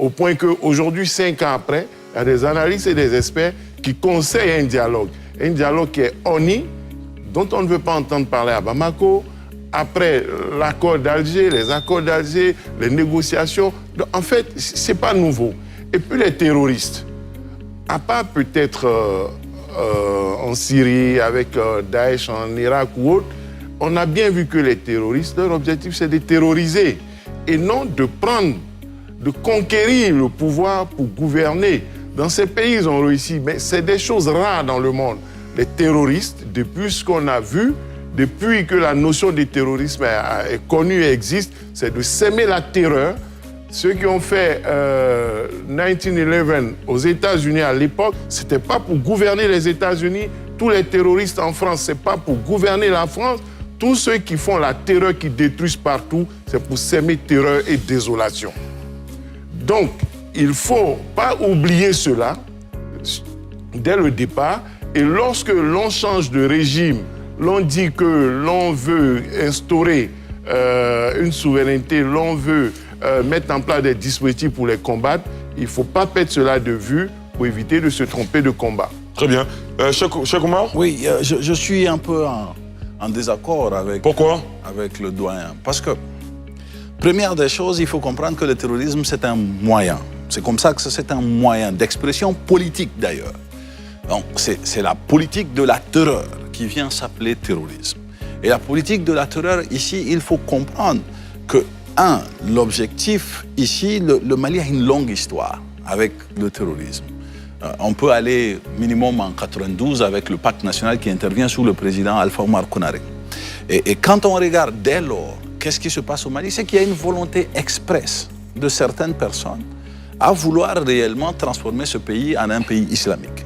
Au point qu'aujourd'hui, 5 ans après, il y a des analystes et des experts qui conseillent un dialogue. Un dialogue qui est honni, dont on ne veut pas entendre parler à Bamako. Après l'accord d'Alger, les accords d'Alger, les négociations. Donc, en fait, ce n'est pas nouveau. Et puis les terroristes, à part peut-être en Syrie, avec Daesh, en Irak ou autre, on a bien vu que les terroristes, leur objectif, c'est de terroriser et non de prendre, de conquérir le pouvoir pour gouverner. Dans ces pays, ils ont réussi, mais c'est des choses rares dans le monde. Les terroristes, depuis ce qu'on a vu, depuis que la notion de terrorisme est connue et existe, c'est de s'aimer la terreur. Ceux qui ont fait 9/11 aux États-Unis à l'époque, ce n'était pas pour gouverner les États-Unis. Tous les terroristes en France, ce n'est pas pour gouverner la France. Tous ceux qui font la terreur, qui détruisent partout, c'est pour s'aimer terreur et désolation. Donc, il ne faut pas oublier cela dès le départ. Et lorsque l'on change de régime, l'on dit que l'on veut instaurer une souveraineté, l'on veut mettre en place des dispositifs pour les combattre, il ne faut pas perdre cela de vue pour éviter de se tromper de combat. Très bien. Cheikh Oumar? Oui, je suis un peu en désaccord avec... Pourquoi? Avec le doyen. Parce que, première des choses, il faut comprendre que le terrorisme, c'est un moyen. C'est comme ça que c'est un moyen d'expression politique, d'ailleurs. Donc, c'est la politique de la terreur qui vient s'appeler terrorisme. Et la politique de la terreur, ici, il faut comprendre que, l'objectif, ici, le Mali a une longue histoire avec le terrorisme. On peut aller minimum en 92 avec le pacte national qui intervient sous le président Alpha Oumar Konaré. Et quand on regarde dès lors, qu'est-ce qui se passe au Mali, c'est qu'il y a une volonté expresse de certaines personnes à vouloir réellement transformer ce pays en un pays islamique.